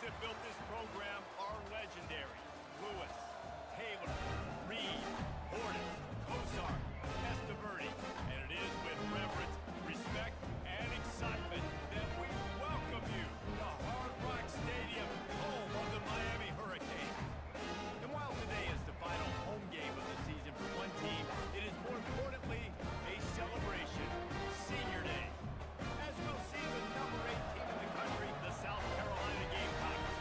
that built this program are legendary. Lewis, Taylor, Reed, Hortis, Kosar, Testaverde. And it is with reverence, respect, and excitement that we welcome you to Hard Rock Stadium, home of the Miami Hurricanes. And while today is the final home game of the season for one team, it is more importantly a celebration, Senior Day. As we'll see the number 8 team in the country, the South Carolina Gamecocks,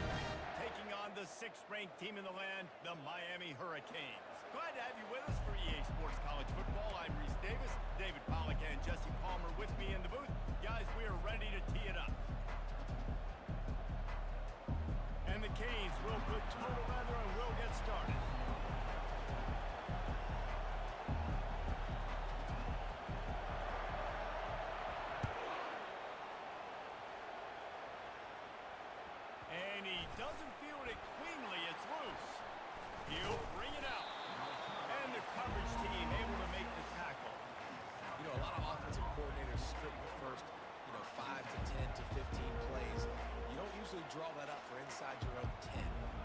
taking on the 6th-ranked team in the land, the Miami Hurricanes. Glad to have you with us for EA Sports College Football. I'm Reese Davis, David Pollack and Jesse Palmer with me in the booth. Guys, we are ready to tee it up. And the Canes will put total leather and we'll get started. And he doesn't field it cleanly. It's loose. He'll bring it out. And the coverage team able to make the tackle. You know, a lot of offensive coordinators script the first, 5 to 10 to 15 plays. You don't usually draw that up for inside your own 10.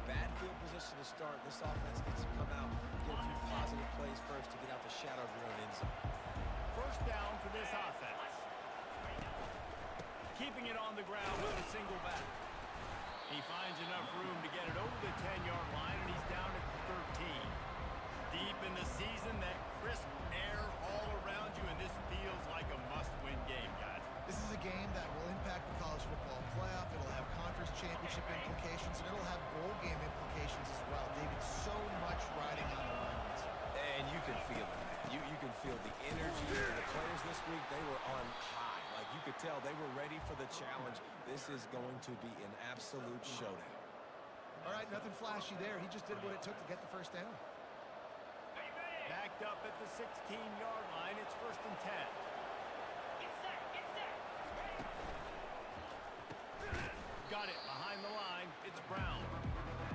Bad field position to start. This offense needs to come out, get a few positive plays first to get out the shadow of your own end zone. First down for this offense. Keeping it on the ground with a single back. He finds enough room to get it over the 10-yard line, and he's down at the 13. Deep in the season, that crisp air all around you, and this feels like a must-win game, guys. This is a game that will impact the college football playoff. It'll have conference championship implications, and it'll have bowl game implications as well. David, so much riding on the line. And you can feel it, man. You can feel the energy. The players this week, they were on high. Like you could tell, they were ready for the challenge. This is going to be an absolute showdown. All right, nothing flashy there. He just did what it took to get the first down. Backed up at the 16-yard line. It's 1st and 10. Get set, get set. Got it behind the line. It's Brown.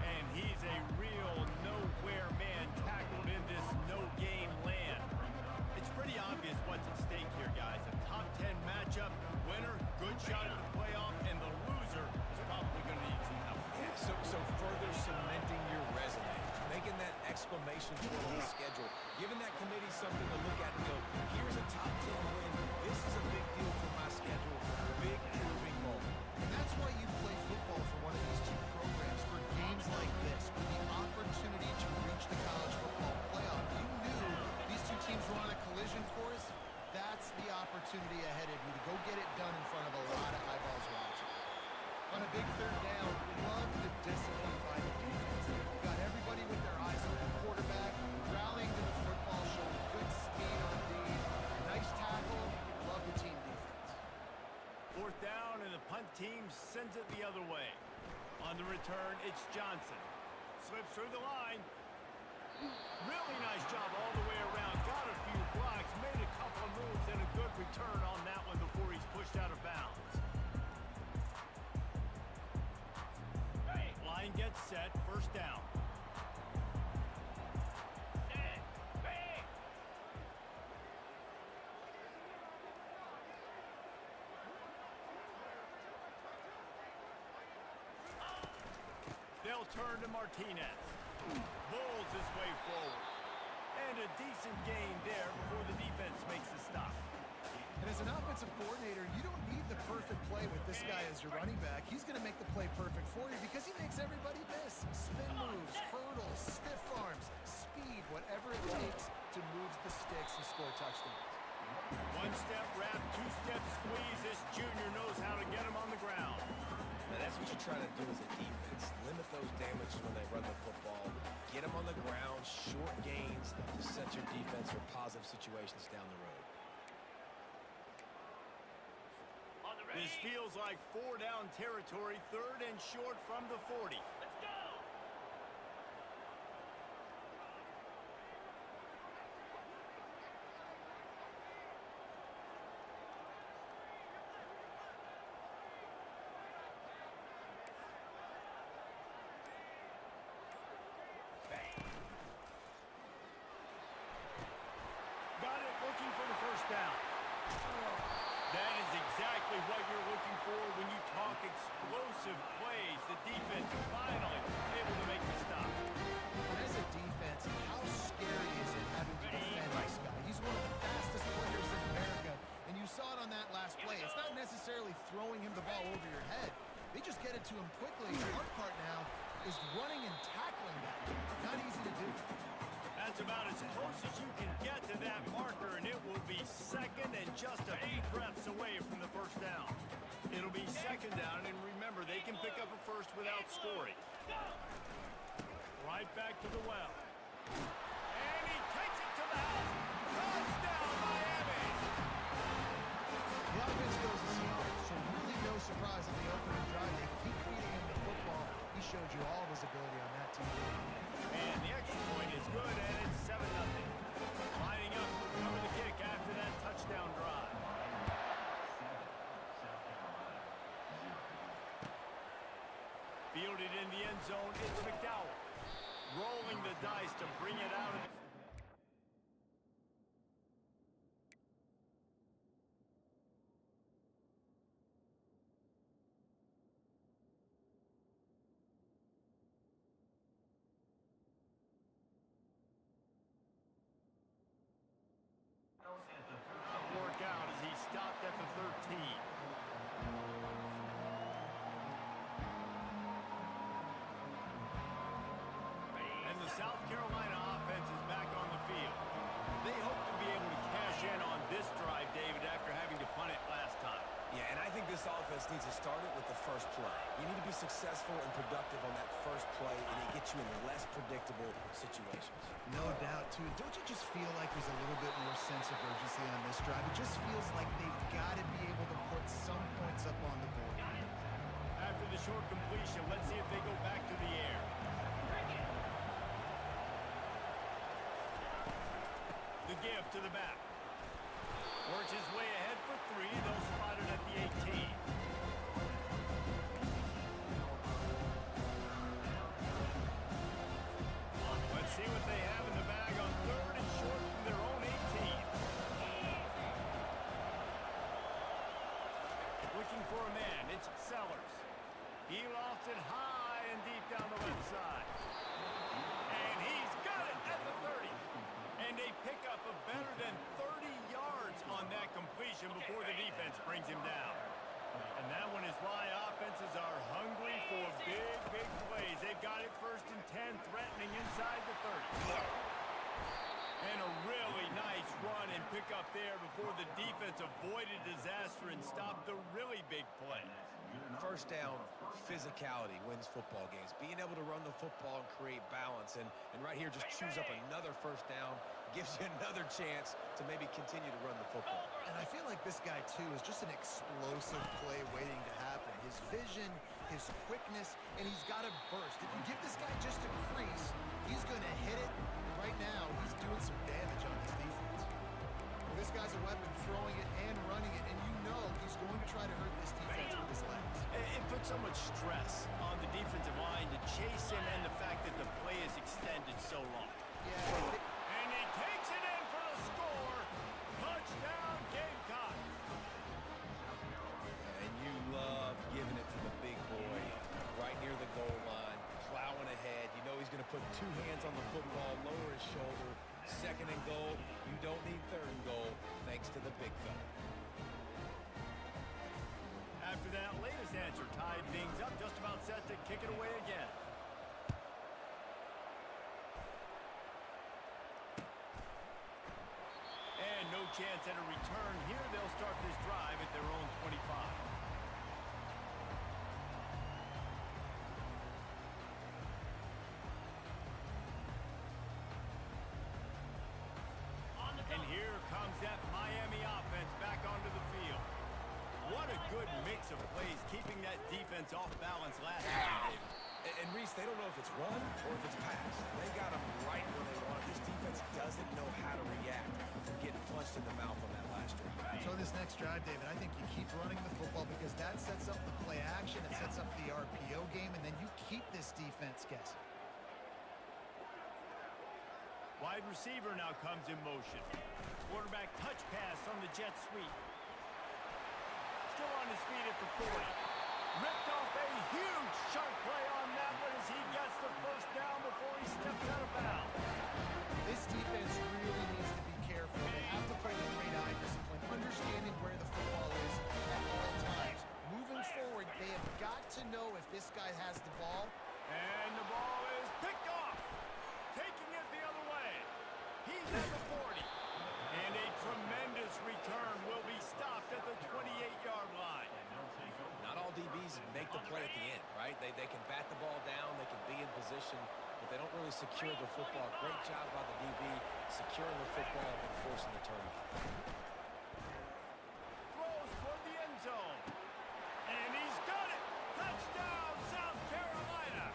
And he's a real nowhere man tackled in this no-game land. It's pretty obvious what's at stake here, guys. A top 10 matchup, winner, good shot at the playoff, and the loser is probably going to need some help. Yeah, so further cementing your resume, making that exclamation point on the schedule, giving that committee something to look at and go, here's a top 10 win. This is a big deal for my schedule. Big proving moment. And that's why you play football for one of these two programs, for games like this, for the opportunity to reach the college football playoff. You knew these two teams were on a collision course. That's the opportunity ahead of you to go get it done in front of a lot of eyeballs watching. On a big 3rd down, love the discipline by the defense. You've got everybody with their eyes on the quarterback, rallying to the football, showing good speed on D. Nice tackle. Love the team defense. 4th down, and the punt team sends it the other way. On the return, it's Johnson. Slips through the line. Really nice job all the way around. Got a few blocks, made a couple of moves, and a good return on that one before he's pushed out of bounds. Line gets set, 1st down. They'll turn to Martinez. Bulls his way forward. And a decent gain there before the defense makes a stop. And as an offensive coordinator, you don't need the perfect play with this guy as your running back. He's going to make the play perfect for you because he makes everybody miss. Spin moves, hurdles, stiff arms, speed, whatever it takes to move the sticks and score touchdowns. 1-step wrap, 2-step squeeze. This junior knows how to get him on the ground. Now that's what you try to do as a defense. Limit those damages when they run the football. Get them on the ground, short gains to set your defense for positive situations down the road. This feels like 4-down territory, 3rd and short from the 40. Let's go. Got it, looking for the 1st down. That is exactly what you're looking for when you talk explosive plays. The defense to him quickly. The hard part now is running and tackling that. Not easy to do. That's about as close as you can get to that marker, and it will be second and just a few breaths away from the first down. It'll be second down, and remember, they can pick up a first without scoring. Right back to the well. And he takes it to the house. Touchdown, Miami! The offense goes to zero, so really no surprise on the opening drive. They keep feeding him the football. He showed you all of his ability on that team. And the extra point is good, and it's 7-0. Lining up to cover the kick after that touchdown drive. Fielded in the end zone, it's McDowell. Rolling the dice to bring it out of the... Work out as he stopped at the 13. And the South Carolina offense is back on the field. They hope to be able to cash in on this drive, David, after having to punt it last time. Yeah, and I think this offense needs to start it with the first play. You need to be successful and productive on that first play, and it gets you in less predictable situations. No doubt, too. Don't you just feel like there's a little bit more sense of urgency on this drive? It just feels like they've got to be able to put some points up on the board. After the short completion, let's see if they go back to the air. The give to the back. Works his way ahead for 3. They'll spot it at the 18. Let's see what they have in the bag on 3rd and short from their own 18. Looking for a man. It's Sellers. He lofts it high and deep down the left side. And he's got it at the 30. And a pickup of better than 30 yards on that completion before the defense brings him down. And that one is why offenses are hungry for big, big plays. They've got it 1st and 10, threatening inside the 30. And a really nice run and pickup there before the defense avoided disaster and stopped the really big play. First down, physicality wins football games. Being able to run the football and create balance. And right here, just choose up another first down. Gives you another chance to maybe continue to run the football. And I feel like this guy, too, is just an explosive play waiting to happen. His vision, his quickness, and he's got to burst. If you give this guy just a crease, he's going to hit it. Right now, he's doing some damage on this defense. Well, this guy's a weapon, throwing it and running it, and you know he's going to try to hurt this defense with his legs. It puts so much stress on the defensive line to chase him, and the fact that the play is extended so long. Yeah. And he takes it in for the score. Touchdown, Gamecocks. And you love giving it to the big boy right near the goal line, plowing ahead. You know he's going to put 2 hands on the football, lower his shoulder. 2nd and goal. You don't need 3rd and goal, thanks to the big fella. After that latest answer tied things up, just about set to kick it away again. And no chance at a return here. They'll start this drive at their own 25. And here comes that Miami offense back onto the field. What a good mix of plays, keeping that defense off balance last time, David. And Reese, they don't know if it's run or if it's pass. They got them right where they want. This defense doesn't know how to react from getting punched in the mouth on that last drive. So in this next drive, David, I think you keep running the football because that sets up the play action, it sets up the RPO game, and then you keep this defense guessing. Wide receiver now comes in motion. Quarterback touch pass on the jet sweep. Still on his feet at the 40. Ripped off a huge sharp play on that one as he gets the first down before he steps out of bounds. This defense really needs to be careful. They have to play the great eye discipline, understanding where the football is at all times. Moving forward, they have got to know if this guy has the ball. And the ball is picked off. Taking it the other way. He's at the 40. And a tremendous return will be stopped at the 28-yard line. Not all DBs make the play at the end, right? They can bat the ball down, they can be in position, but they don't really secure the football. Great job by the DB securing the football and forcing the turnover. Throws toward the end zone. And he's got it. Touchdown, South Carolina.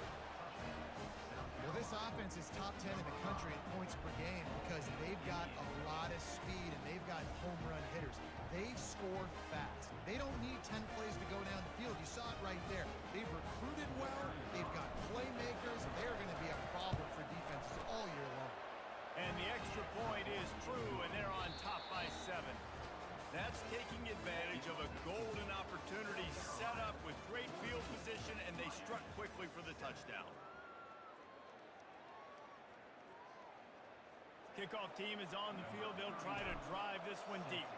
Well, this offense is top 10 in the country in points per game because they've got a lot of speed and they've got home run hitters. They score fast. They don't need 10 plays to go down the field. You saw it right there. They've recruited well. They've got playmakers. They're going to be a problem for defenses all year long. And the extra point is true, and they're on top by 7. That's taking advantage of a golden opportunity set up with great field position, and they struck quickly for the touchdown. Kickoff team is on the field. They'll try to drive this one deep.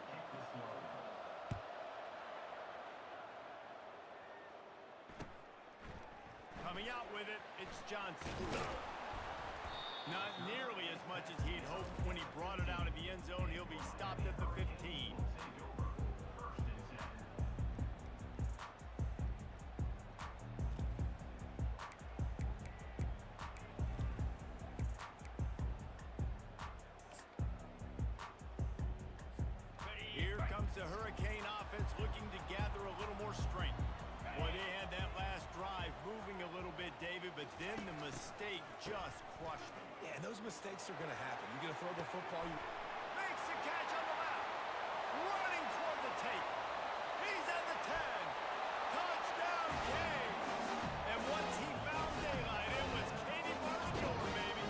Coming out with it, it's Johnson. Not nearly as much as he'd hoped when he brought it out of the end zone. He'll be stopped at the 15. Here comes the Hurricane offense looking to gather a little more strength. Boy, they had that last drive moving a little bit, David, but then the mistake just crushed them. Yeah, and those mistakes are going to happen. You're going to throw the football. Makes the catch on the left. Running toward the tape. He's at the 10. Touchdown, Canes. And once he found daylight, it was Katie by the door, baby.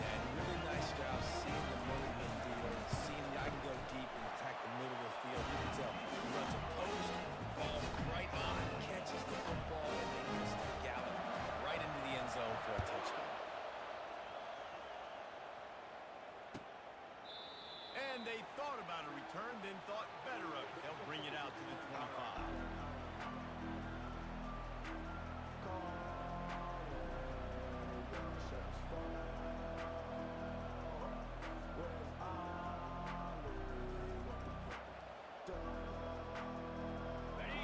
And really nice job seeing the middle of the field, seeing the I can go deep and attack the middle of the field. You can tell he runs a post, ball right on, catches the football, and then just gallop right into the end zone for a touchdown. And they thought about a return, then thought better of it. They'll bring it out to the 25.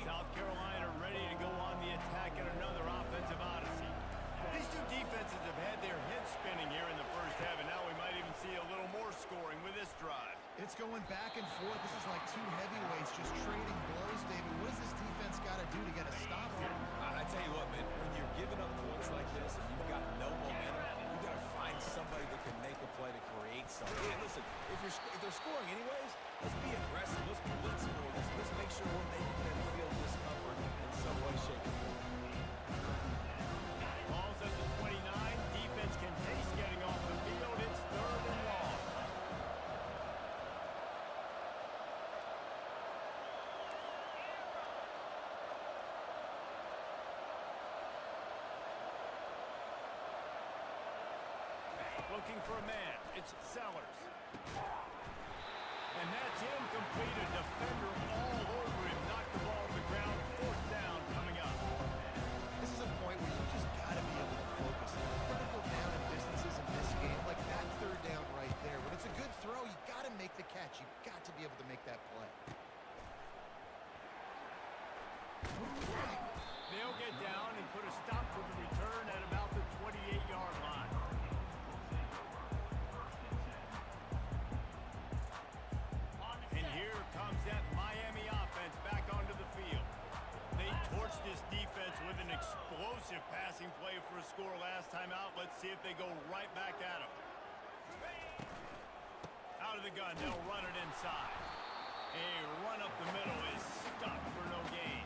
South Carolina ready to go on the attack at another offensive odyssey. These two defenses have had their heads spinning here in the first half, and now we might even see a little more scoring with this drive. It's going back and forth. This is like two heavyweights just trading blows, David. What does this defense got to do to get a stop here? I tell you what, man, when you're giving up points like this and you've got no momentum, you've got to find somebody that can make a play to create something. And listen, if they're scoring anyways, let's be aggressive. Let's blitz more. Let's make sure we're making them feel discomfort in some way, shape, or form. Ball's at the 29. Defense can taste getting off the field. It's 3rd and long. Looking for a man. It's Sellers. And that's incomplete. A defender all over him. Knocked the ball to the ground. 4th down coming up. This is a point where you just got to be able to focus. Critical down and distances in this game, like that 3rd down right there. When it's a good throw, you got to make the catch. You've got to be able to make that play. They'll get down and put a stop to the return at about the 28-yard line. And here comes that Miami offense back onto the field. They torched this defense with an explosive passing play for a score last time out. Let's see if they go right back at him. Out of the gun, they'll run it inside. A run up the middle is stuffed for no gain.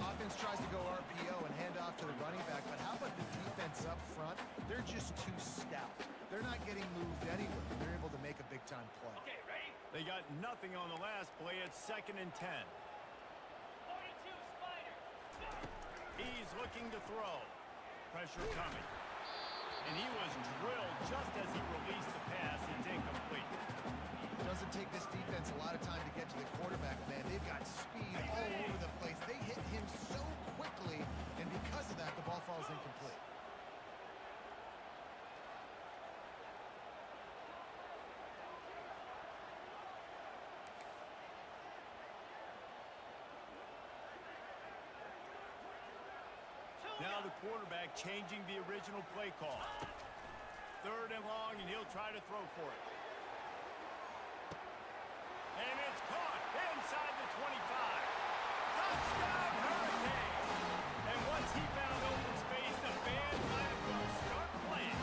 Offense tries to go RPO and hand off to the running back, but how about the defense up front? They're just too stout. They're not getting moved anywhere. They're able to make a big-time play. Okay, ready? They got nothing on the last play. It's 2nd and 10. 42, Spider. He's looking to throw. Pressure coming. And he was drilled just as he released the pass. It's incomplete. It doesn't take this defense a lot of time to get to the quarterback, man. They've got speed all over the place. They hit him so the quarterback changing the original play call. 3rd and long, and he'll try to throw for it. And it's caught inside the 25. Touchdown, Hurricane! And once he found open space, the band might as well start playing.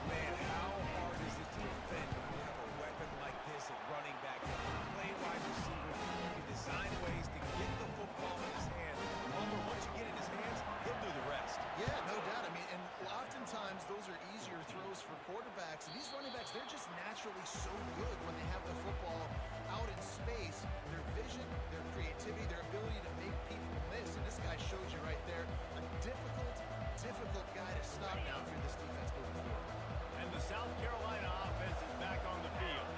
Man, how hard is it to defend when you have a weapon like this at running back? You can play wide receiver. You can design ways to get the football in his hands. However, once you get it in his hands, he'll do the rest. Yeah, no doubt. I mean, and oftentimes those are easier throws for quarterbacks. And these running backs, they're just naturally so good when they have the football out in space. Their vision, their creativity, their ability to make people miss. And this guy shows you right there a difficult guy to stop now through this defense moving forward. And the South Carolina offense is back on the field.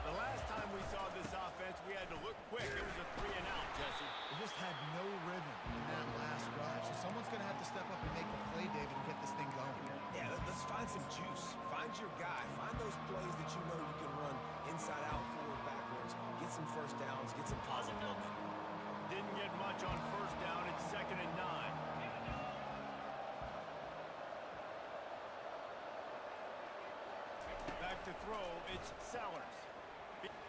The last time we saw this offense, we had to look quick. It was a 3-and-out, Jesse. They just had no rhythm in that last drive. So someone's going to have to step up and make a play, David, and get this thing going. Yeah, let's find some juice. Find your guy. Find those plays that you know you can run inside out, forward, backwards. Get some first downs. Get some positive momentum. Didn't get much on 1st down. It's 2nd and 9. Back to throw, it's Sellers.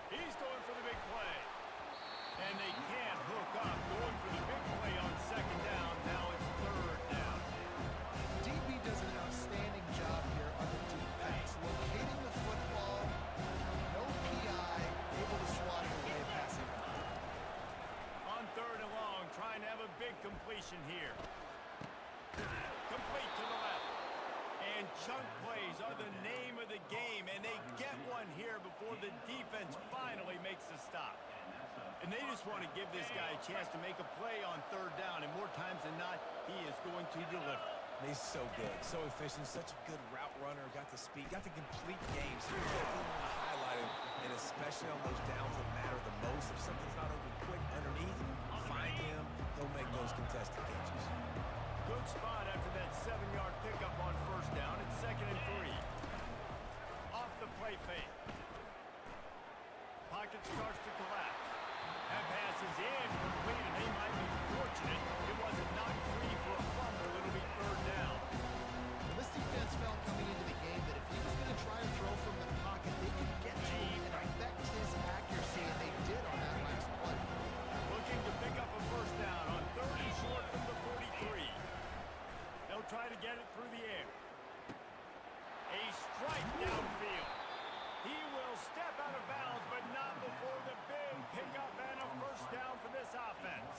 He's going for the big play. And they can't hook up. Going for the big play on 2nd down. Now it's 3rd down. DB does an outstanding job here on the deep pass. Locating the football, no PI, able to swat it away passing. On 3rd and long, trying to have a big completion here. Complete to the left. And chunk plays are the name of the game, and they get one here before the defense finally makes a stop. And they just want to give this guy a chance to make a play on 3rd down, and more times than not, he is going to deliver. He's so good, so efficient, such a good route runner, got the speed, got the complete game. So you definitely want to highlight him, and especially on those downs that matter the most. If something's not open quick underneath, find him, he'll make those contested catches. Good spot after that 7-yard pickup on 1st down. It's 2nd and 3. Off the play fake. Pocket starts to collapse. That pass is incomplete, and they might be fortunate it wasn't knocked free for a fumble. It'll be 3rd down. Well, this defense felt coming into the game that if he was going to try to throw from the pocket, they could get to him and affect his accuracy, and they did on that last play. Looking to pick up a 1st down on 3rd and short from the 43. They'll try to get it through the air. A strike downfield. He will step out of bounds, but not before the big pickup and a 1st down for this offense.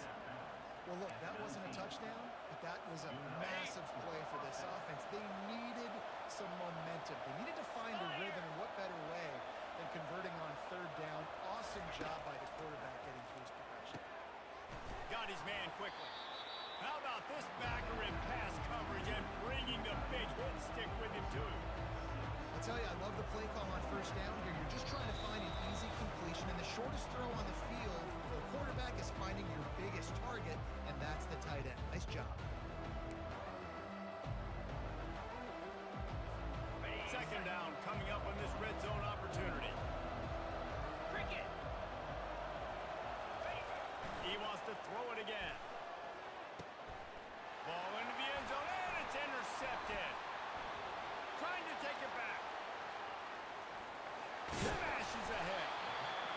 Well, look, that wasn't a touchdown, but that was a massive play for this offense. They needed some momentum. They needed to find a rhythm, and what better way than converting on 3rd down. Awesome job by the quarterback getting through his progression. Got his man quickly. How about this backer in pass coverage and bringing the big hit stick with him, too? I'll tell you, I love the play call on 1st down here. You're just trying to find an easy completion, and the shortest throw on the field, the quarterback is finding your biggest target, and that's the tight end. Nice job. 2nd down coming up on this red zone opportunity. Cricket. He wants to throw it again. Ball into the end zone, and it's intercepted. Trying to take it back. Smashes ahead.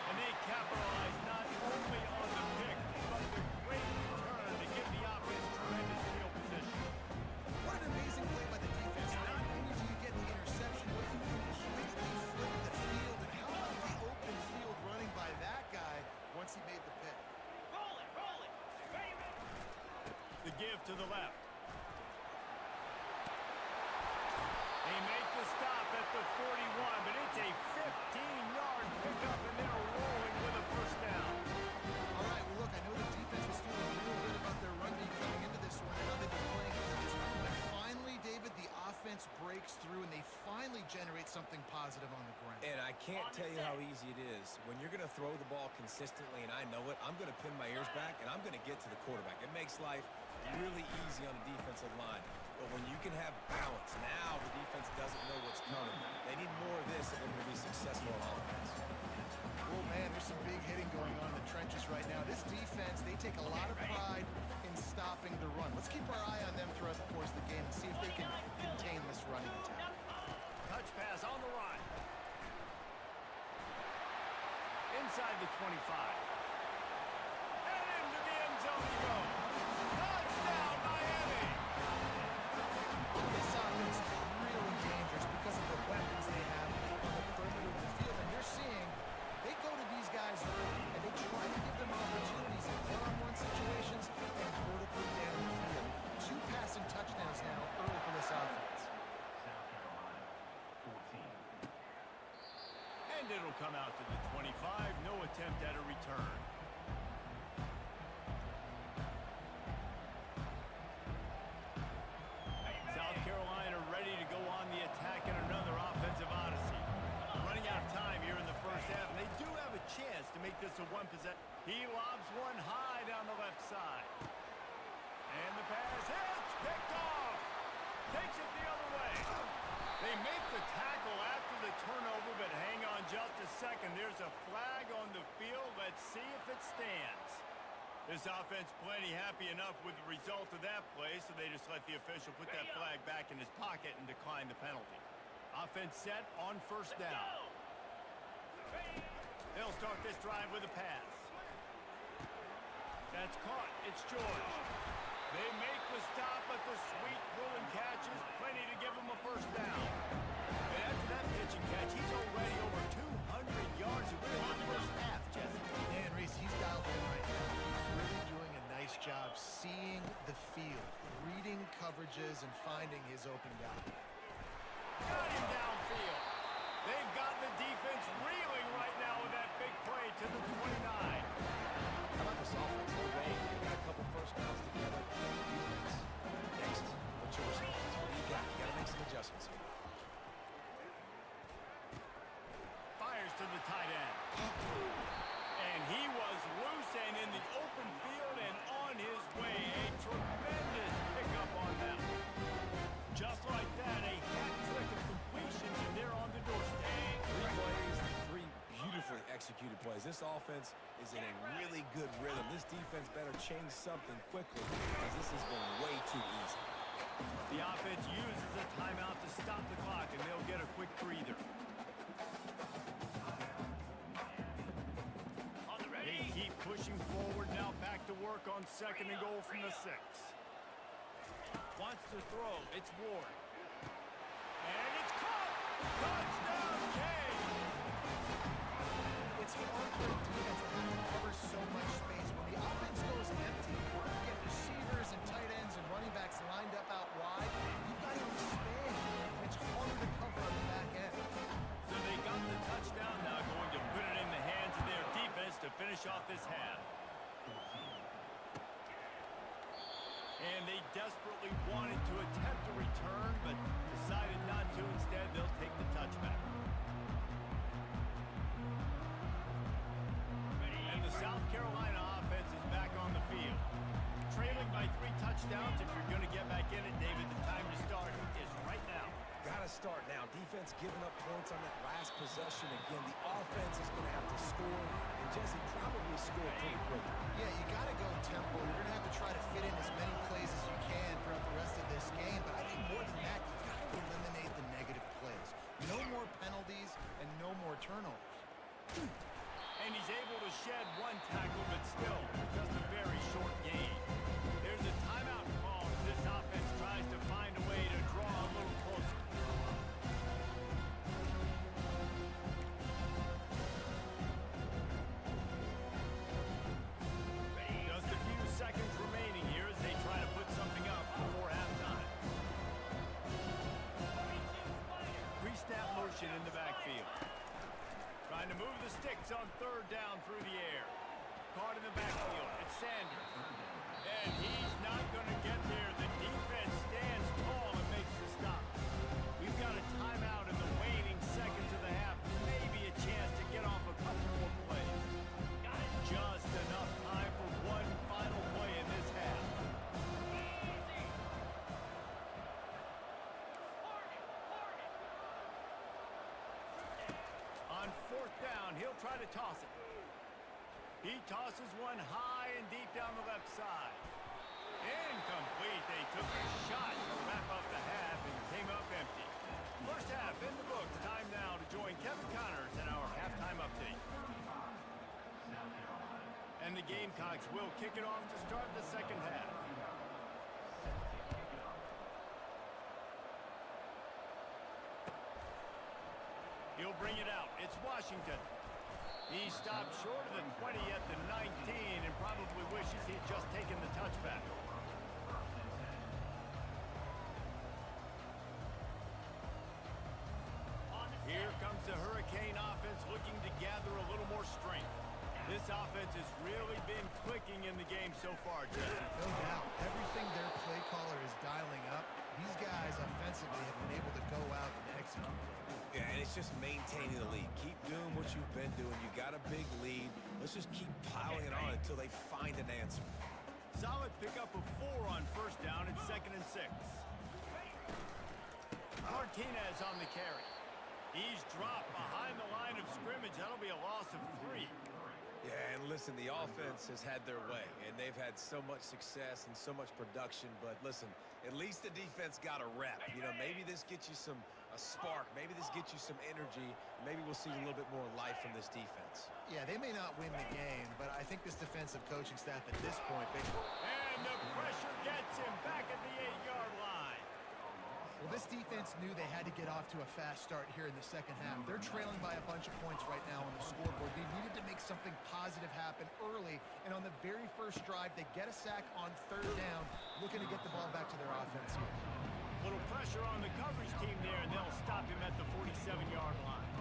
And they capitalize not only on the pick, but the great return to give the offense tremendous field position. What an amazing play by the defense. Not only do you get the interception, but you completely flip the field. And how about the open field running by that guy once he made the pick? Roll it, roll it. Ready, ready. The give to the left. They make the stop at the 41, but it's a 15-yard pickup, and they're rolling with a 1st down. All right, well, look, I know the defense was feeling real good about their run D coming into this one, and how they've been playing up to this one. But finally, David, the offense breaks through, and they finally generate something positive on the ground. And I can't tell you how easy it is. When you're going to throw the ball consistently, and I know it, I'm going to pin my ears back, and I'm going to get to the quarterback. It makes life really easy on the defensive line. But when you can have balance, now the defense doesn't know what's coming. They need more of this if they're going to be successful on offense. Oh, man, there's some big hitting going on in the trenches right now. This defense, they take a lot of pride in stopping the run. Let's keep our eye on them throughout the course of the game and see if they can contain this running attack. Touch pass on the run. Inside the 25. And into the end zone he goes. Touchdown, Miami! This offense is really dangerous because of the weapons they have on the perimeter of the field. And you're seeing they go to these guys early, and they try to give them opportunities in one-on-one situations and vertically down the field. 2 passing touchdowns now early for this offense. And it'll come out to the 25. No attempt at a return. South Carolina ready to go on the attack in another offensive odyssey. Running out of time here in the first half, and they do have a chance to make this a one possession. He lobs one high down the left side. And the pass hits, picked off. Takes it the other way. They make the tackle after the turnover, but hang on just a second. There's a flag on the field. Let's see if it stands. This offense plenty happy enough with the result of that play, so they just let the official put that flag back in his pocket and decline the penalty. Offense set on first down. They'll start this drive with a pass. That's caught. It's George. They make the stop, but the sweet throw-and catch is plenty to give him a first down. And after that pitch and catch, he's already over 200 yards in the first half, Jesse. Dan Reese, he's dialed in right now. He's really doing a nice job seeing the field, reading coverages, and finding his open guy. Got him downfield. They've got the defense reeling right now with that big play to the 29. How about this offense? They're ready. They got a couple first downs together. Defense. Next, what's your response? What do you got? You got to make some adjustments here. Fires to the tight end. And he was loose and in the open field and on his way. A tremendous pickup on them. Just like that, a hat trick of completions, and they're on the doorstep. 3 plays, 3 beautifully executed plays. This offense is in a really good rhythm. This defense better change something quickly because this has been way too easy. The offense uses a timeout to stop the clock, and they'll get a quick breather. They keep pushing forward now, back to work on second and goal from the 6. Wants to throw. It's Ward. And it's caught! Touchdown, Kane! It's hard for a defense to have to cover so much space. When the offense goes empty, you get receivers and tight ends and running backs lined up out wide. You've got to expand, and it's harder to cover on the back end. So they got the touchdown, now going to put it in the hands of their defense to finish off this half. And they desperately wanted to attempt a return, but decided not to. Instead, they'll take the touchback. And the South Carolina offense is back on the field. Trailing by 3 touchdowns. If you're going to get back in it, David, the time to start is right now. Got to start now. Defense giving up points on that last possession. Again, the offense is going to have to score, and Jesse probably score pretty quickly. Yeah, you got to go tempo. You're going to have to try to fit in as many plays as you can throughout the rest of this game. But I think more than that, you got to eliminate the negative plays. No more penalties and no more turnovers. And he's able to shed 1 tackle, but still just a very short gain. There's a timeout call as this offense tries to find a way to draw a little closer. Just a few seconds remaining here as they try to put something up before halftime. Pre-snap motion in the backfield. Trying to move the sticks on 3rd down through the air. Caught in the backfield. It's Sanders. And he's not going to get there. The defense stands tall and makes the stop. We've got a timeout in the waning seconds of the half. Maybe a chance to get off a couple more plays. Just enough time for 1 final play in this half. On 4th down, he'll try to toss it. He tosses one high and deep down the left side. Incomplete. They took a shot to wrap up the half and came up empty. First half in the books. Time now to join Kevin Connors in our halftime update. And the Gamecocks will kick it off to start the second half. He'll bring it out. It's Washington. He stopped short of the 20 at the 19 and probably wishes he'd just taken the touchback. Here comes the Hurricane offense looking to gather a little more strength. This offense has really been clicking in the game so far, Jesse. No doubt. Everything their play caller is dialing up, these guys offensively have been able to go out and execute. Yeah, and it's just maintaining the lead. Keep doing what you've been doing. You got a big lead. Let's just keep piling it on until they find an answer. Solid pickup of 4 on first down and 2nd and 6. Martinez on the carry. He's dropped behind the line of scrimmage. That'll be a loss of 3. Yeah, and listen, the offense has had their way, and they've had so much success and so much production. But listen, at least the defense got a rep. You know, maybe this gets you a spark. Maybe this gets you some energy. Maybe we'll see a little bit more life from this defense. Yeah, they may not win the game, but I think this defensive coaching staff at this point, And the pressure gets him back at the 8-yard line. well, this defense knew they had to get off to a fast start here in the second half. They're trailing by a bunch of points right now on the scoreboard. They needed to make something positive happen early, and on the very first drive, they get a sack on 3rd down, looking to get the ball back to their offense here. Little pressure on the coverage team there, and they'll stop him at the 47-yard line.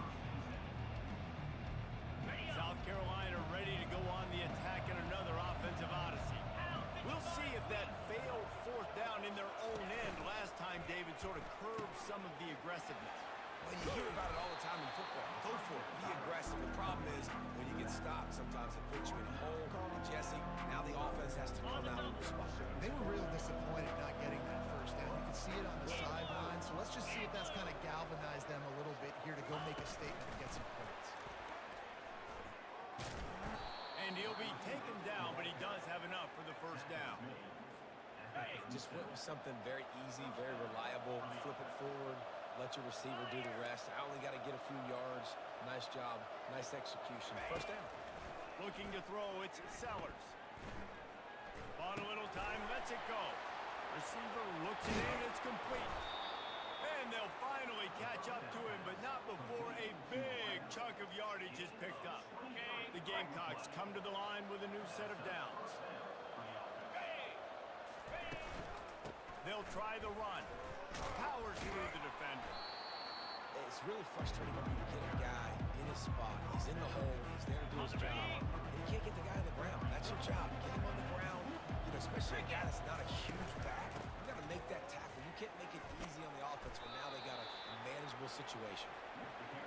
South Carolina ready to go on the attack in another offensive odyssey. We'll see if that failed 4th down in their own end last time, David, sort of curbed some of the aggressiveness. Well, you hear about it all the time in football. Go for it. Be aggressive. The problem is when you get stopped, sometimes it puts you in a hole. And Jesse, now the offense has to come out and respond. They were real disappointed not getting that first down. You can see it on the sideline, so let's just see if that's kind of galvanized them a little bit here to go make a statement and get some points. And he'll be taken down, but he does have enough for the first down. Hey, just went with something very easy, very reliable. Flip it forward. Let your receiver do the rest. I only got to get a few yards. Nice job. Nice execution. First down. Looking to throw, it's Sellers. Bought a little time, lets it go. Receiver looks it in, it's complete. And they'll finally catch up to him, but not before a big chunk of yardage is picked up. The Gamecocks come to the line with a new set of downs. They'll try the run. Powers through the defender. It's really frustrating when you get a guy in his spot. He's in the hole. He's there to do his job. And you can't get the guy on the ground. That's your job. Get him on the ground. You know, especially a guy that's not a huge back. You got to make that tackle. You can't make it easy on the offense when now they got a manageable situation.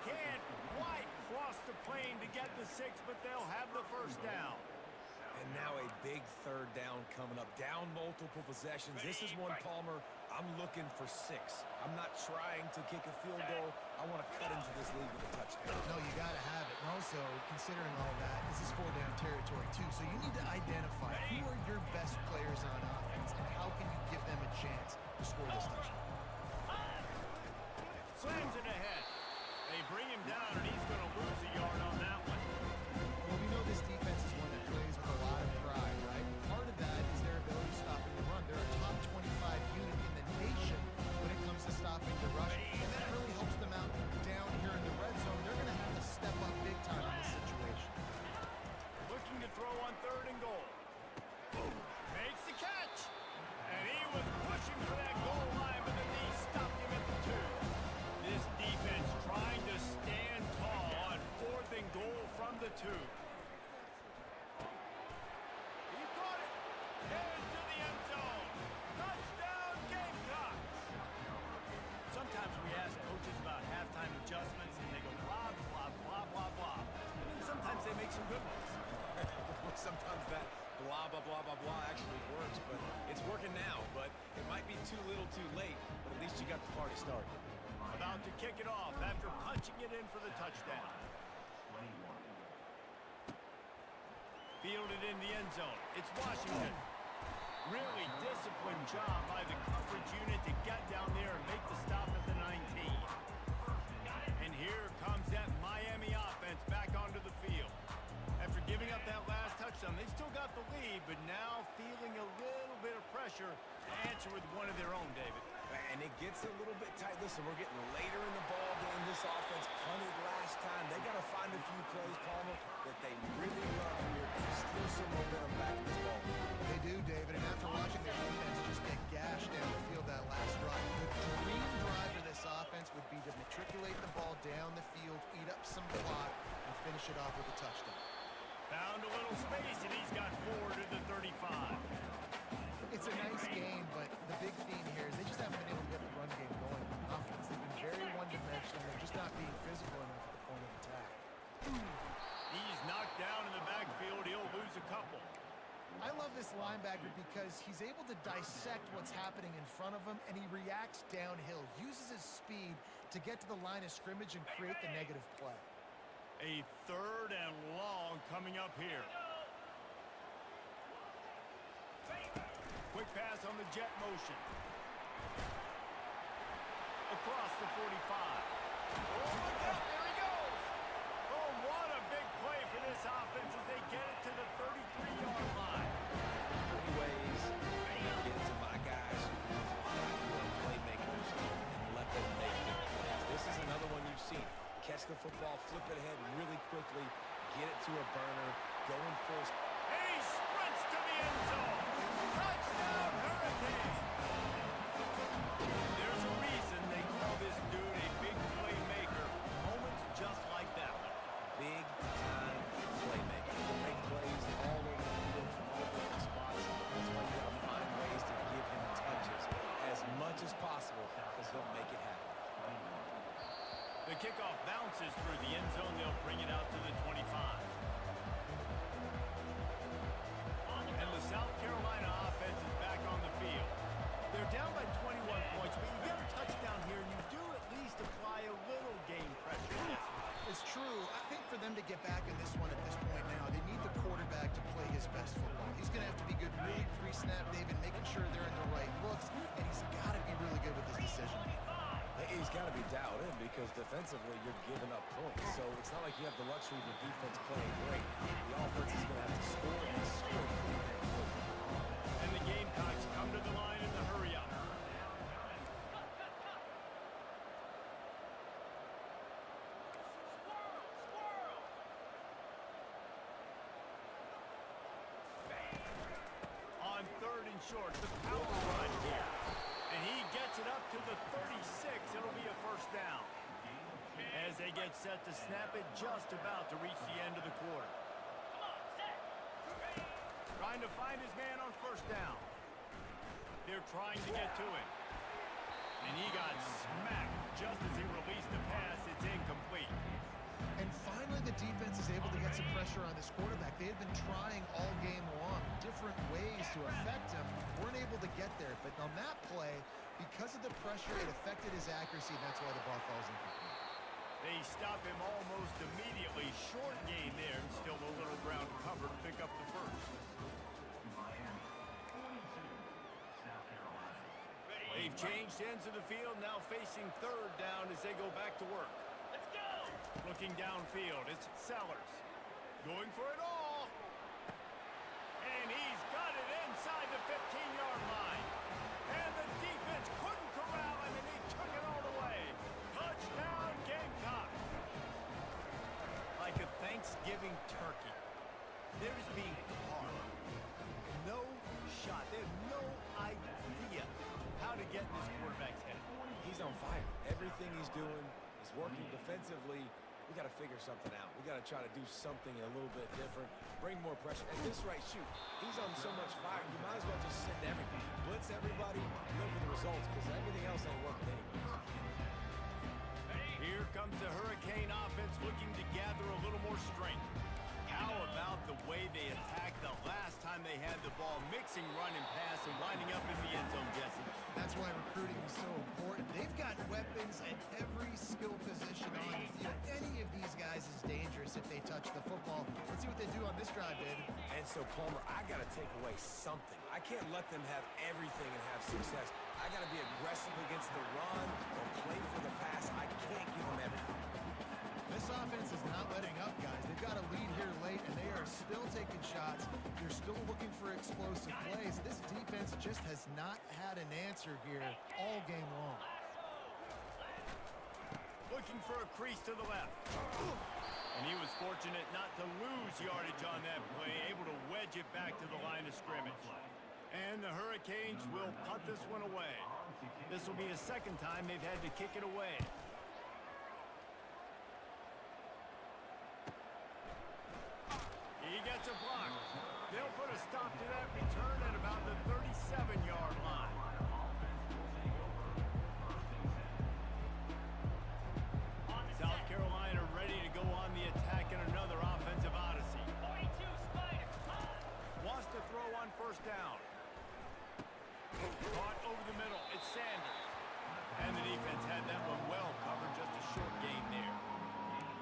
Can't quite cross the plane to get the 6, but they'll have the first down. And now a big 3rd down coming up. Down multiple possessions. This is one, Palmer, I'm looking for 6. I'm not trying to kick a field goal. I want to cut into this lead with a touchdown. No, you got to have it. And also, considering all that, this is 4-down territory, too. So you need to identify who are your best players on offense and how can you give them a chance to score this touchdown. Slams it ahead. They bring him down, and he's going to lose a yard on that one. Well, we know this defense is one that plays with a lot of pride, right? Part of that is their ability to stop the run. They're a top 25 unit in the nation when it comes to stopping the rush, and that really helps them out down here in the red zone. They're going to have to step up big time in this situation. Looking to throw on 3rd and goal. Makes the catch. And he was pushing for that goal line, but the knee stopped him at the 2. This defense trying to stand tall on 4th and goal from the 2. He caught it. Head to the end zone. Touchdown, Gamecocks. Sometimes we ask coaches about halftime adjustments, and they go blah, blah, blah, blah, blah. And then sometimes they make some good ones. Sometimes that blah, blah, blah, blah, blah actually works, but it's working now. But it might be too little too late, but at least you got the party started. About to kick it off after punching it in for the touchdown. Fielded in the end zone. It's Washington. Really disciplined job by the coverage unit to get down there and make the stop at the 19. And here comes that Miami offense back onto the field. After giving up that last touchdown, they still got the lead, but now feeling a little bit of pressure to answer with one of their own, David. And it gets a little bit tight. Listen, we're getting later in the ball game. This offense punted last time. They got to find a few plays, Palmer, that they really love here. Steal some momentum back in this ball. They do, David, and after watching their defense just get gashed down the field that last drive, the dream drive for this offense would be to matriculate the ball down the field, eat up some clock, and finish it off with a touchdown. Found a little space, and he's got 4 to the 35. It's a nice game, but the big theme here is they just haven't been able to get the run game going on offense. They've been very one-dimensional. They're just not being physical enough at the point of attack. He's knocked down in the backfield. He'll lose a couple. I love this linebacker because he's able to dissect what's happening in front of him, and he reacts downhill, uses his speed to get to the line of scrimmage and create the negative play. A 3rd and long coming up here. Quick pass on the jet motion. Across the 45. Oh, look out, there he goes. Oh, what a big play for this offense as they get it to the 33-yard line. Three ways to get to my guys who are playmakers and let them make their plays. This is another one you've seen. Catch the football, flip it ahead really quickly, get it to a burner, going full. And he sprints to the end zone. Touchdown, Hurricane. There's a reason they call this dude a big playmaker. Moments just like that one. Big-time playmaker. He make plays all over the field from all different spots. That's why you got to find ways to give him touches as much as possible because he'll make it happen. The kickoff bounces through the end zone. They'll bring it out to the 25. And the South Carolina offense is back on the field. They're down by 21 points, but you get a touchdown here, and you do at least apply a little game pressure. It's true. I think for them to get back in this one at this point now, they need the quarterback to play his best football. He's going to have to be good really pre-snap, David, making sure they're in the right looks, and he's got to be really good with his decision. He's got to be dialed in because defensively you're giving up points. So it's not like you have the luxury of your defense playing great. The offense is going to have to score and score pretty dang quickly. And the Gamecocks come to the line in the hurry-up. On 3rd and short, the power run here. And he gets it up to the 36. It'll be a 1st down. As they get set to snap it just about to reach the end of the quarter. Trying to find his man on 1st down. They're trying to get to him. And he got smacked just as he released the pass. It's incomplete. And finally, the defense is able to get some pressure on this quarterback. They had been trying all game long, different ways to affect him. Weren't able to get there. But on that play, because of the pressure, it affected his accuracy, and that's why the ball falls incomplete. They stop him almost immediately. Short gain there, and still a little ground cover to pick up the 1st. They've changed ends of the field, now facing 3rd down as they go back to work. Let's go! Looking downfield, it's Sellers. Going for it all. And he's got it inside the 15-yard line. And the defense couldn't corral him, and he took it all the way. Touchdown, Gamecocks. Like a Thanksgiving turkey. They're just being carved. No shot. They have no idea how to get in this quarterback's head. He's on fire. Everything he's doing is working defensively. We got to figure something out. We got to try to do something a little bit different, bring more pressure. At this rate, shoot, he's on so much fire, you might as well just send everybody. Blitz everybody, look for the results, because everything else ain't working anyways. Here comes the Hurricane offense looking to gather a little more strength. How about the way they attacked the last time they had the ball, mixing run and pass and lining up in the end zone, Jesse? That's why recruiting is so important. They've got weapons at every skill position on the field. Any of these guys is dangerous if they touch the football. Let's see what they do on this drive, David. And so, Palmer, I got to take away something. I can't let them have everything and have success. I got to be aggressive against the run or play for the pass. I can't give them everything. This offense is not letting up, guys. They've got a lead here late, and they are still taking shots. They're still looking for explosive plays. This defense just has not had an answer here all game long. Looking for a crease to the left. And he was fortunate not to lose yardage on that play, able to wedge it back to the line of scrimmage. And the Hurricanes will punt this one away. This will be the second time they've had to kick it away. He gets a block. They'll put a stop to that return at about the 37-yard line. South Carolina ready to go on the attack in another offensive odyssey. 42 Spider. Wants to throw on first down. Caught over the middle. It's Sanders. And the defense had that one well covered. Just a short gain there.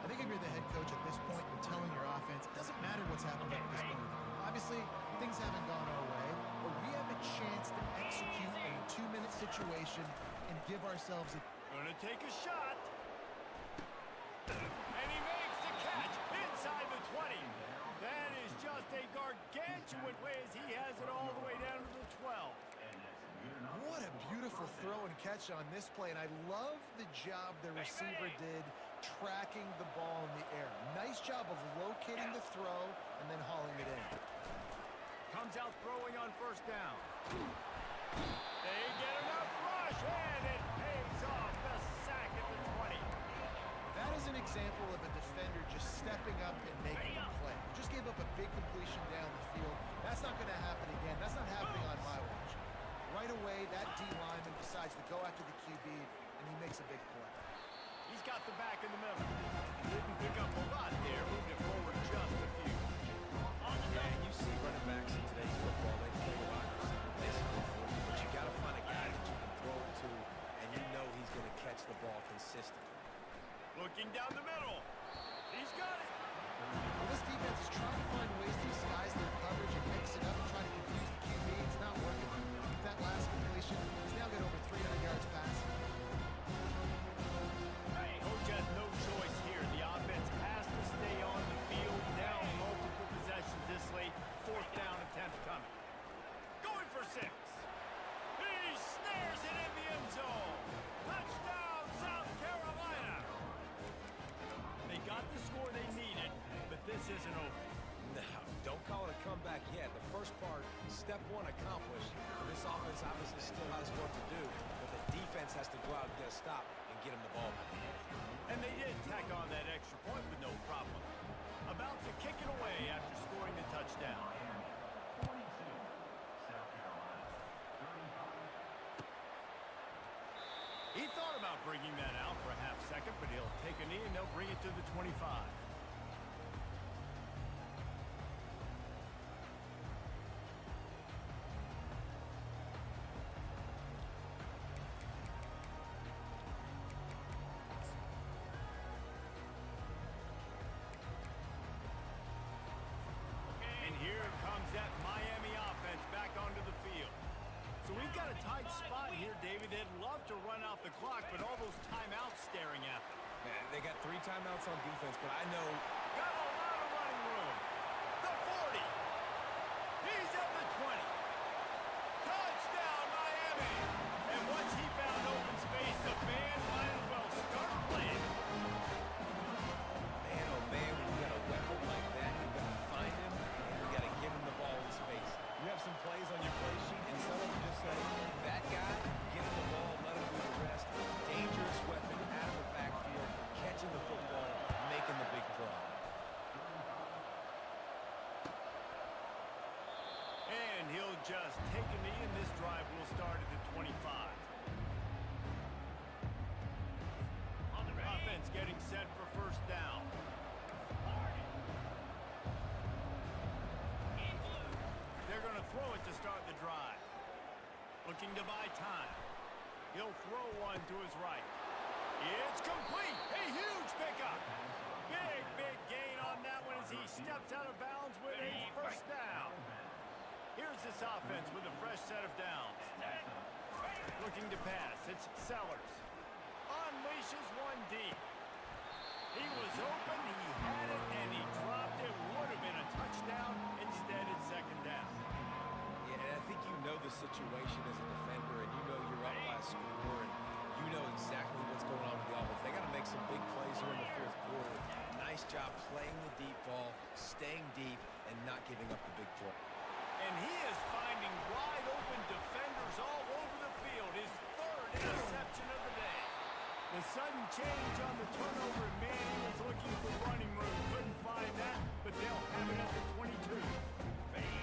I think if you're the head coach at this point, you're telling your offense, it doesn't matter what's happened at this point. Obviously, things haven't gone our way, but we have a chance to execute a 2-minute situation and give ourselves a... Gonna take a shot. And he makes the catch inside the 20. That is just a gargantuan play as he has it all the way down to the 12. What a beautiful throw and catch on this play, and I love the job the receiver did tracking the ball in the air. Nice job of locating the throw and then hauling it in. Comes out throwing on first down. They get enough rush, and it pays off the sack at the 20. That is an example of a defender just stepping up and making a play. Just gave up a big completion down the field. That's not going to happen again. That's not happening on my watch. Right away, that D lineman decides to go after the QB, and he makes a big play. He's got the back in the middle. Didn't pick up a lot there. Moved it forward just a few. Yeah, and you see running backs in today's football, they play a wide receiver basically for you, but you got to find a guy that you can throw it to, and you know he's going to catch the ball consistently. Looking down the middle. He's got it. Well, this defense is trying to find ways to disguise their coverage and mix it up and try to confuse the QB. It's not working. With that last completion, he's now got over 300 yards passing. Coach has no choice here. The offense has to stay on the field, down multiple possessions this late. Fourth down attempt coming. Going for 6. He snares it in the end zone. Touchdown, South Carolina. They got the score they needed, but this isn't over. No, don't call it a comeback yet. The first part, step 1 accomplished. This offense obviously still has work to do, but the defense has to go out and get a stop and get him the ball back. And they did tack on that extra point with no problem. About to kick it away after scoring the touchdown. He thought about bringing that out for a half second, but he'll take a knee and they'll bring it to the 25. And here comes that Miami offense back onto the field. So we've got a tight spot here, David. They'd love to run out the clock, but all those timeouts staring at them. Man, they got 3 timeouts on defense, but I know... Got a lot of running room. The 40. He's at the 20. Touchdown, Miami. And once he found open space, the band might as well start playing. Man, oh man, when you got a weapon like that, you got to find him, and you got to give him the ball in space. You have some plays on your play sheet, and some of them just say, that guy, get him the ball, let him do the rest. Dangerous weapon out of the backfield, catching the football, making the big play. And he'll just take a knee, and this drive will start at the 25. Offense getting set for first down. They're going to throw it to start the drive. looking to buy time. He'll throw one to his right. It's complete. A huge pickup. Big gain on that one as he steps out of bounds with a first down. Here's this offense with a fresh set of downs. Looking to pass. It's Sellers. Unleashes one deep. He was open, he had it, and he dropped it. Would have been a touchdown. Instead, it's second down. Yeah, and I think you know the situation as a defender, and you know you're up by a score, and you know exactly what's going on with the offense. They got to make some big plays here in the fourth quarter. Nice job playing the deep ball, staying deep, and not giving up the big play. And he is finding wide open defenders all over the field. His third interception of the day. The sudden change on the turnover, man, he was looking for running room. Couldn't find that, but they'll have it at the 22.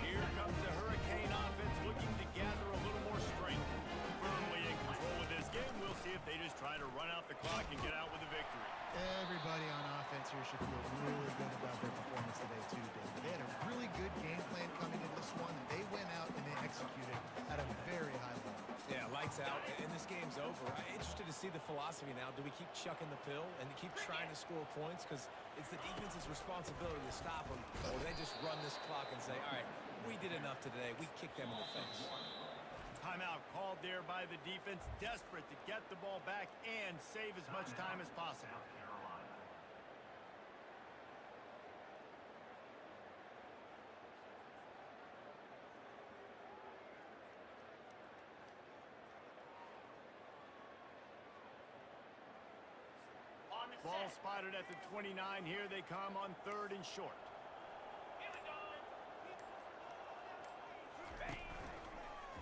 Here comes the Hurricane offense looking to gather a little more strength. Firmly in control of this game. We'll see if they just try to run out the clock and get out with a victory. Everybody on offense here should feel really good about their performance today, too, David. They had a really good game plan coming in this one, and they went out and they executed at a very high level. Yeah, lights out, and this game's over. I'm interested to see the philosophy now. Do we keep chucking the pill and keep trying to score points? Because it's the defense's responsibility to stop them, or they just run this clock and say, all right, we did enough today. We kicked them in the face. Timeout called there by the defense, desperate to get the ball back and save as much time as possible. Ball spotted at the 29. Here they come on third and short.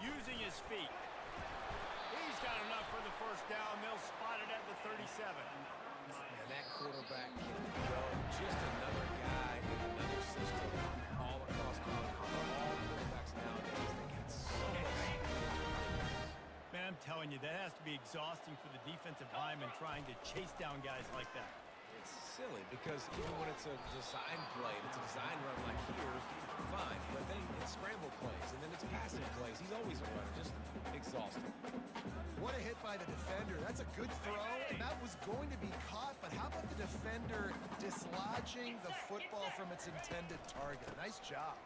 Using his feet. He's got enough for the first down. They'll spot it at the 37. Man, that quarterback can go. Just another guy in another system all across college football. All quarterbacks nowadays, they get so much speed. Man, I'm telling you, that has to be exhausting for the defensive lineman trying to chase down guys like that. It's silly because even when it's a design play, it's a design run like here, fine. But then it's scramble plays, and then it's passing plays. He's always a runner, just exhausting. What a hit by the defender. That's a good throw, and that was going to be caught, but how about the defender dislodging the football from its intended target? Nice job.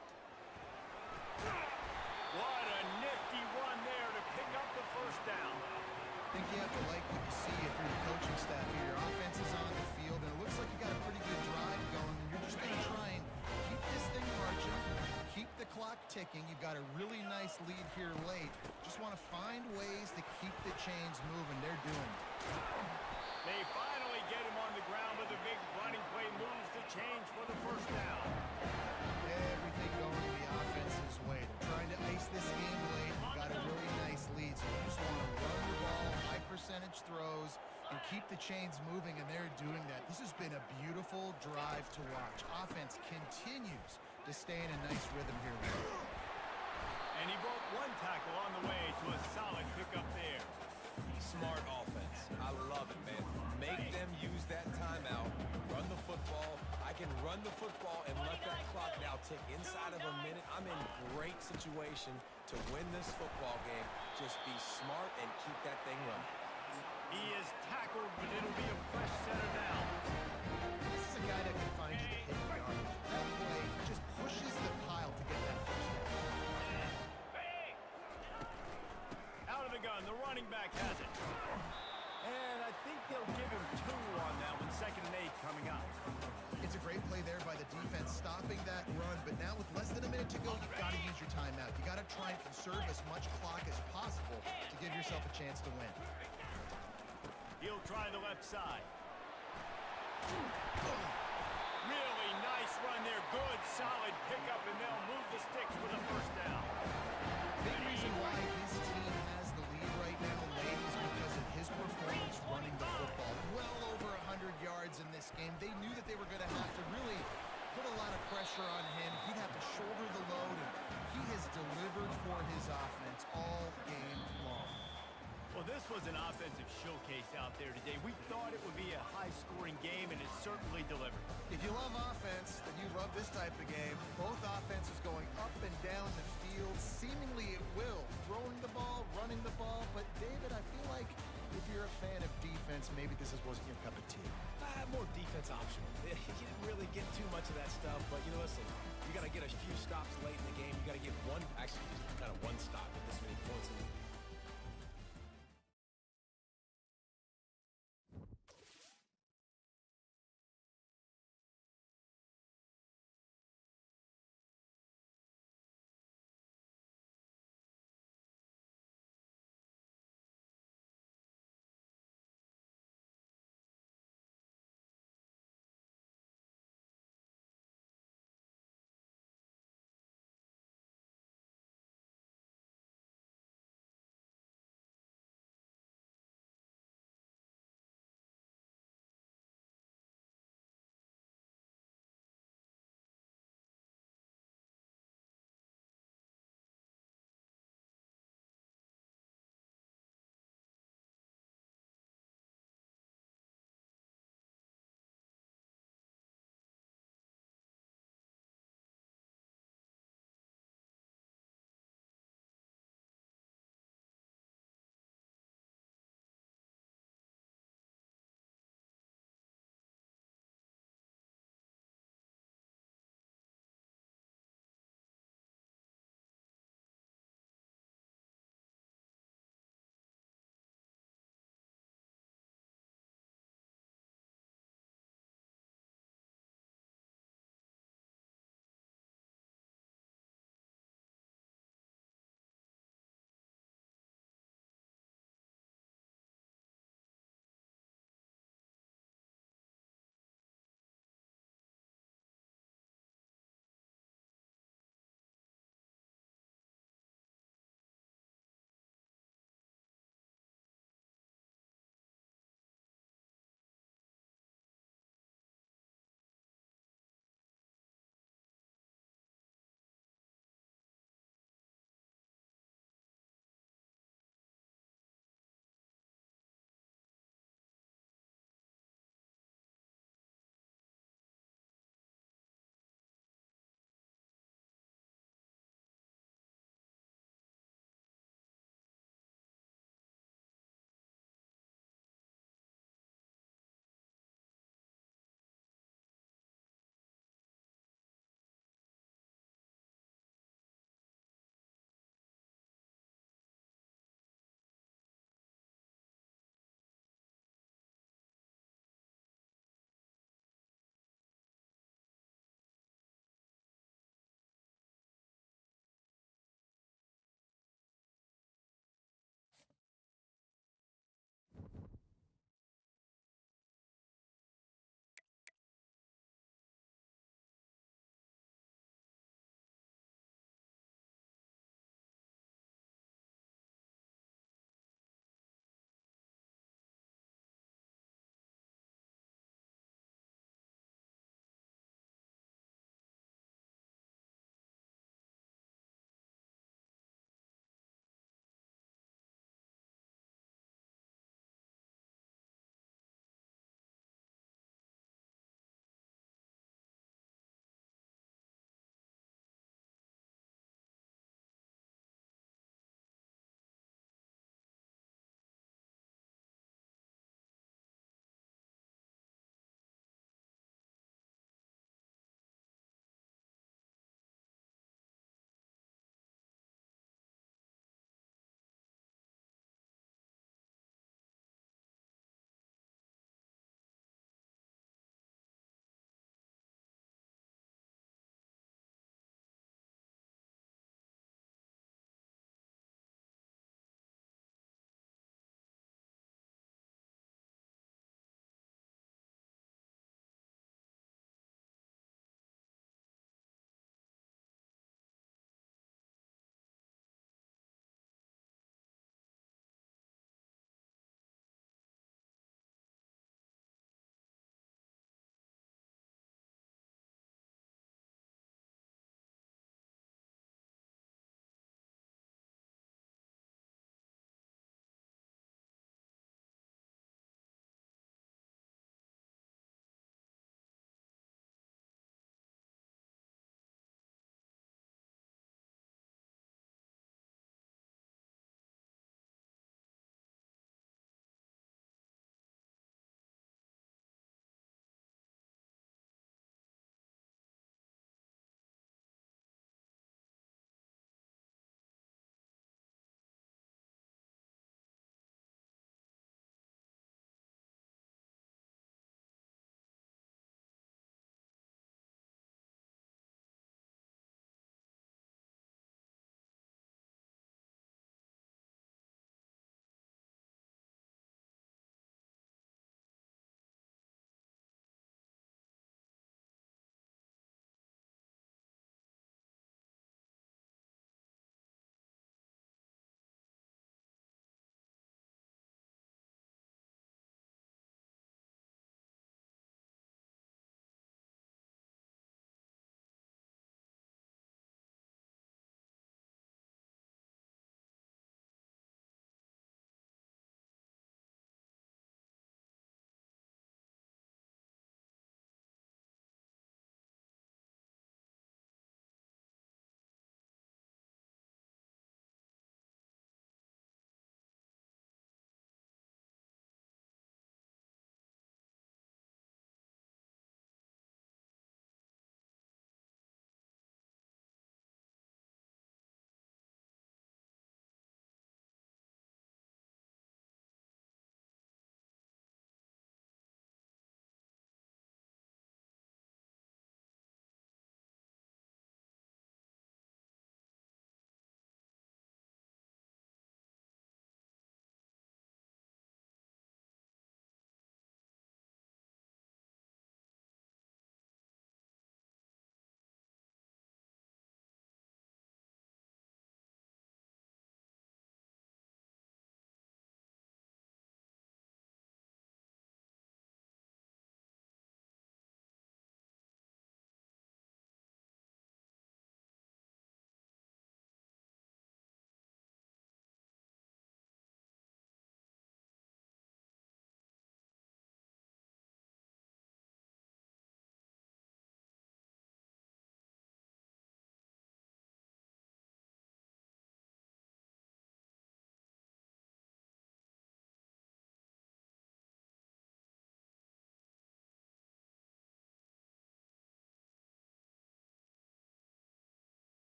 What a nifty run there to pick up the first down. I think you have to like what you see if you're the coaching staff here. Your offense is on the field, and it looks like you got a pretty good drive going, and you're just going to try and keep this thing marching, keep the clock ticking. You've got a really nice lead here late. Just want to find ways to keep the chains moving. They're doing it. They finally get him on the ground, but the big running play moves the chains for the first down. Everything going the offense's way. They're trying to ice this game late. You've got a really nice lead, so you just want to run the ball, high percentage throws, and keep the chains moving, and they're doing that. This has been a beautiful drive to watch. Offense continues to stay in a nice rhythm here. And he broke one tackle on the way to a solid pickup there. Smart offense. I love it, man. Make them use that timeout. Run the football. I can run the football and let that clock now tick inside of a minute. I'm in great situation to win this football game. Just be smart and keep that thing running. He is tackled, but it'll be a fresh set of downs. This is a guy that can find you the hidden yardage. That play, he just pushes the pile to get that first down. Out of the gun, the running back has it. And I think they'll give him 2 on that one, 2nd and 8 coming up. It's a great play there by the defense, stopping that run. But now with less than a minute to go, you've got to use your timeout. You got to try and conserve as much clock as possible to give yourself a chance to win. He'll try the left side. Really nice run there. Good, solid pickup, and they'll move the sticks for the first down. Big reason why his team has the lead right now late is because of his performance running the football. Well over 100 yards in this game. They knew that they were going to have to really put a lot of pressure on him. He'd have to shoulder the load, and he has delivered for his offense all game long. Well, this was an offensive showcase out there today. We thought it would be a high high-scoring game, and it certainly delivered. If you love offense, then you love this type of game. Both offenses going up and down the field, seemingly at will. Throwing the ball, running the ball. But, David, I feel like if you're a fan of defense, maybe this wasn't your cup of tea. More defense optional. You didn't really get too much of that stuff, but, listen, you got to get a few stops late in the game. You got to get one, actually, just kind of one stop with this many points. And